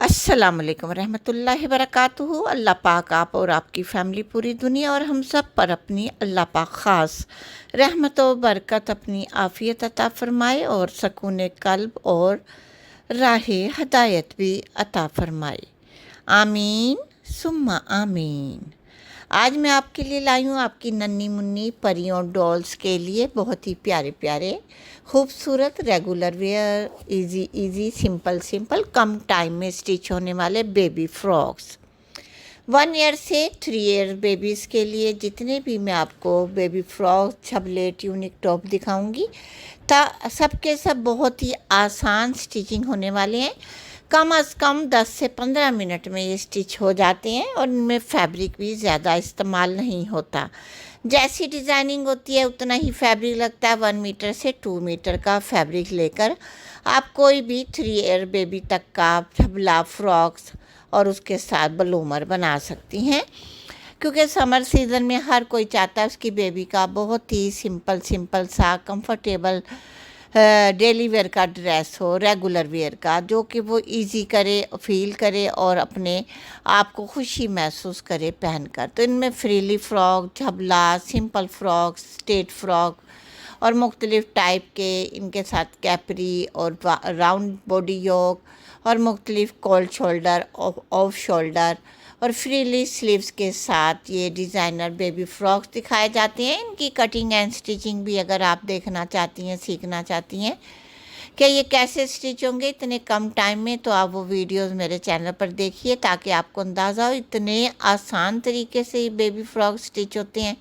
अस्सलामुअलैकुम रहमतुल्लाहि वबरकातुहू। अल्लाह पाक आप और आपकी फ़ैमिली पूरी दुनिया और हम सब पर अपनी अल्लाह पाक ख़ास रहमत व बरकत अपनी आफ़ियत अता फ़रमाए और सकून क़ल्ब और राह हदायत भी अता फ़रमाए। आमीन सुम्मा आमीन। आज मैं आपके लिए लाई हूँ आपकी नन्ही मुन्नी परियों डॉल्स के लिए बहुत ही प्यारे प्यारे खूबसूरत regular wear easy easy simple simple कम टाइम में स्टिच होने वाले बेबी फ्रॉक्स 1 ईयर से 3 ईयर बेबीज़ के लिए जितने भी मैं आपको बेबी फ्रॉक छबलेट यूनिक टॉप दिखाऊंगी सबके सब बहुत ही आसान स्टिचिंग होने वाले हैं। कम अज़ कम 10 से 15 मिनट में ये स्टिच हो जाते हैं और इनमें फैब्रिक भी ज़्यादा इस्तेमाल नहीं होता। जैसी डिज़ाइनिंग होती है उतना ही फैब्रिक लगता है। 1 मीटर से 2 मीटर का फैब्रिक लेकर आप कोई भी 3 ईयर बेबी तक का छबला फ्रॉक्स और उसके साथ ब्लूमर बना सकती हैं, क्योंकि समर सीज़न में हर कोई चाहता है उसकी बेबी का बहुत ही सिंपल सिंपल सा कंफर्टेबल डेली वेयर का ड्रेस हो, रेगुलर वेयर का, जो कि वो इजी करे, फील करे और अपने आप को खुशी महसूस करे पहनकर। तो इनमें फ्रीली फ्रॉक, झबला, सिंपल फ्रॉक, स्ट्रेट फ्रॉक और मुख्तलिफ़ टाइप के इनके साथ कैपरी और राउंड बॉडी योक और मुख्तलिफ़ कोल्ड शोल्डर, ऑफ शोल्डर और फ्रीली स्लीव्स के साथ ये डिज़ाइनर बेबी फ्रॉक्स दिखाए जाते हैं। इनकी कटिंग एंड स्टिचिंग भी अगर आप देखना चाहती हैं, सीखना चाहती हैं कि ये कैसे स्टिच होंगे इतने कम टाइम में, तो आप वो वीडियोस मेरे चैनल पर देखिए ताकि आपको अंदाज़ा हो इतने आसान तरीके से ये बेबी फ्रॉक स्टिच होते हैं।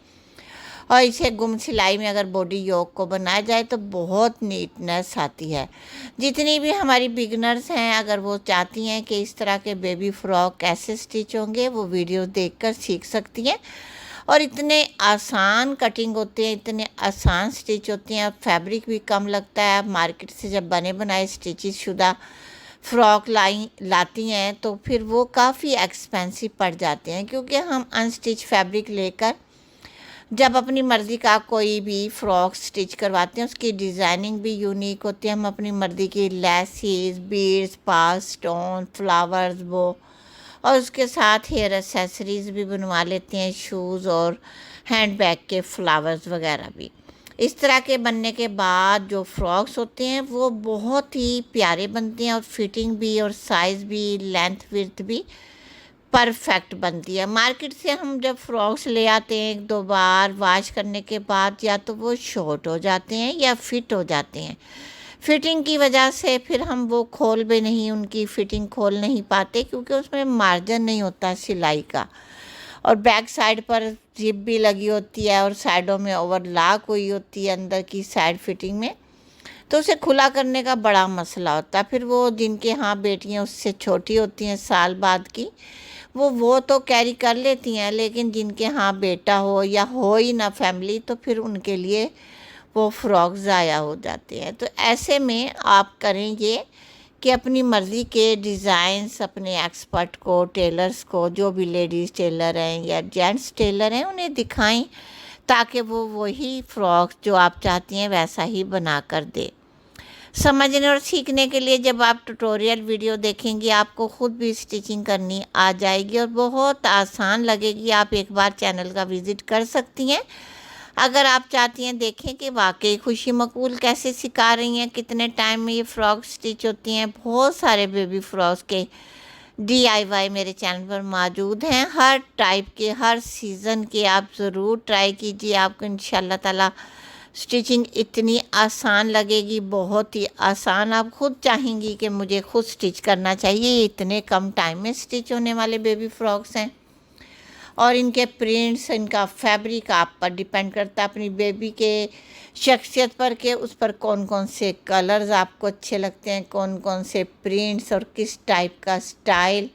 और इसे गुम सिलाई में अगर बॉडी योक को बनाया जाए तो बहुत नीटनेस आती है। जितनी भी हमारी बिगनर्स हैं अगर वो चाहती हैं कि इस तरह के बेबी फ्रॉक कैसे स्टिच होंगे, वो वीडियो देखकर सीख सकती हैं। और इतने आसान कटिंग होते हैं, इतने आसान स्टिच होते हैं और फैब्रिक भी कम लगता है। आप मार्केट से जब बने बनाए स्टिचेस शुदा फ्रॉक लाती हैं तो फिर वो काफ़ी एक्सपेंसिव पड़ जाते हैं, क्योंकि हम अनस्टिच फैब्रिक लेकर जब अपनी मर्ज़ी का कोई भी फ्रॉक स्टिच करवाते हैं उसकी डिज़ाइनिंग भी यूनिक होती है। हम अपनी मर्ज़ी की लेसेस, बीड्स, पास, स्टोन, फ्लावर्स वो और उसके साथ हेयर एक्सेसरीज़ भी बनवा लेते हैं, शूज़ और हैंड बैग के फ्लावर्स वगैरह भी। इस तरह के बनने के बाद जो फ्रॉक्स होते हैं वो बहुत ही प्यारे बनते हैं और फिटिंग भी और साइज़ भी, लेंथ विड्थ भी परफेक्ट बनती है। मार्केट से हम जब फ्रॉक्स ले आते हैं 1-2 बार वॉश करने के बाद या तो वो शॉर्ट हो जाते हैं या फिट हो जाते हैं। फिटिंग की वजह से फिर हम वो खोल भी नहीं, उनकी फिटिंग खोल नहीं पाते, क्योंकि उसमें मार्जिन नहीं होता सिलाई का। और बैक साइड पर जिप भी लगी होती है और साइडों में ओवरलॉक हुई होती है अंदर की साइड फिटिंग में, तो उसे खुला करने का बड़ा मसला होता है। फिर वो जिनके यहाँ बेटियाँ उससे छोटी होती हैं साल बाद की, वो तो कैरी कर लेती हैं, लेकिन जिनके यहाँ बेटा हो या हो ही ना फैमिली, तो फिर उनके लिए वो फ्रॉक ज़ाया हो जाते हैं। तो ऐसे में आप करें ये कि अपनी मर्ज़ी के डिज़ाइंस अपने एक्सपर्ट को, टेलर्स को, जो भी लेडीज़ टेलर हैं या जेंट्स टेलर हैं, उन्हें दिखाएं ताकि वो वही फ्रॉक जो आप चाहती हैं वैसा ही बना कर दे। समझने और सीखने के लिए जब आप ट्यूटोरियल वीडियो देखेंगी आपको खुद भी स्टिचिंग करनी आ जाएगी और बहुत आसान लगेगी। आप एक बार चैनल का विज़िट कर सकती हैं अगर आप चाहती हैं देखें कि वाकई खुशी मकबूल कैसे सिखा रही हैं, कितने टाइम में ये फ्रॉक स्टिच होती हैं। बहुत सारे बेबी फ्रॉक्स के DIY मेरे चैनल पर मौजूद हैं, हर टाइप के, हर सीज़न के। आप ज़रूर ट्राई कीजिए, आपको इंशाल्लाह ताला स्टिचिंग इतनी आसान लगेगी, बहुत ही आसान। आप खुद चाहेंगी कि मुझे खुद स्टिच करना चाहिए। इतने कम टाइम में स्टिच होने वाले बेबी फ्रॉक्स हैं और इनके प्रिंट्स, इनका फैब्रिक आप पर डिपेंड करता है अपनी बेबी के शख्सियत पर कि उस पर कौन कौन से कलर्स आपको अच्छे लगते हैं, कौन कौन से प्रिंट्स और किस टाइप का स्टाइल,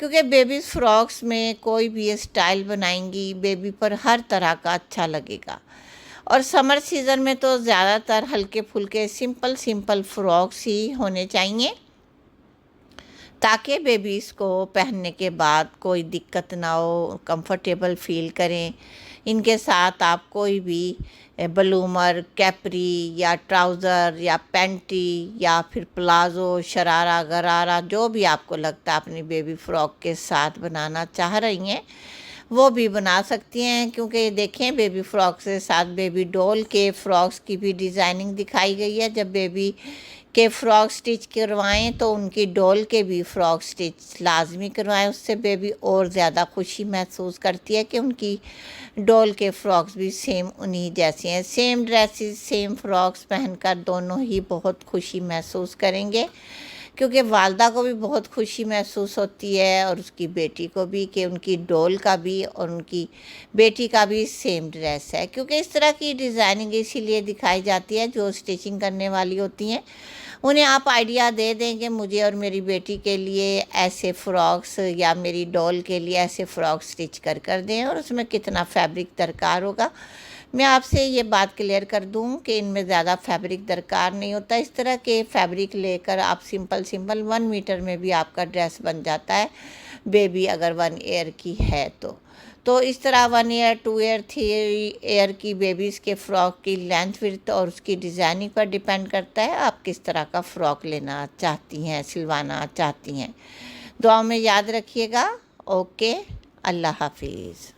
क्योंकि बेबी फ्रॉक्स में कोई भी स्टाइल बनाएंगी बेबी पर हर तरह का अच्छा लगेगा। और समर सीज़न में तो ज़्यादातर हल्के फुल्के सिंपल सिंपल फ्रॉक्स ही होने चाहिए। ताकि बेबीज़ को पहनने के बाद कोई दिक्कत ना हो, कंफर्टेबल फ़ील करें। इनके साथ आप कोई भी ब्लूमर, कैपरी या ट्राउज़र या पैंटी या फिर प्लाज़ो, शरारा, गरारा, जो भी आपको लगता है अपनी बेबी फ़्रॉक के साथ बनाना चाह रही हैं वो भी बना सकती हैं। क्योंकि देखें, बेबी फ़्रॉक से साथ बेबी डॉल के फ़्रॉक्स की भी डिज़ाइनिंग दिखाई गई है। जब बेबी के फ़्रॉक स्टिच करवाएं तो उनकी डॉल के भी फ़्रॉक स्टिच लाजमी करवाएं। उससे बेबी और ज़्यादा खुशी महसूस करती है कि उनकी डॉल के फ़्रॉक्स भी सेम उन्हीं जैसे हैं। सेम ड्रेसेस, सेम फ़्रॉक्स पहनकर दोनों ही बहुत खुशी महसूस करेंगे, क्योंकि वालदा को भी बहुत खुशी महसूस होती है और उसकी बेटी को भी कि उनकी डॉल का भी और उनकी बेटी का भी सेम ड्रेस है। क्योंकि इस तरह की डिज़ाइनिंग इसीलिए दिखाई जाती है, जो स्टिचिंग करने वाली होती हैं उन्हें आप आइडिया दे दें कि मुझे और मेरी बेटी के लिए ऐसे फ़्रॉक्स या मेरी डॉल के लिए ऐसे फ़्रॉक स्टिच कर दें और उसमें कितना फैब्रिक दरकार होगा। मैं आपसे ये बात क्लियर कर दूं कि इनमें ज़्यादा फैब्रिक दरकार नहीं होता। इस तरह के फैब्रिक लेकर आप सिंपल 1 मीटर में भी आपका ड्रेस बन जाता है, बेबी अगर 1 ईयर की है तो इस तरह 1 ईयर, 2 ईयर, 3 ईयर की बेबीज़ के फ़्रॉक की लेंथ विड्थ और उसकी डिज़ाइनिंग पर डिपेंड करता है आप किस तरह का फ़्रॉक लेना चाहती हैं, सिलवाना चाहती हैं। दुआ में याद रखिएगा। ओके, अल्लाह हाफिज़।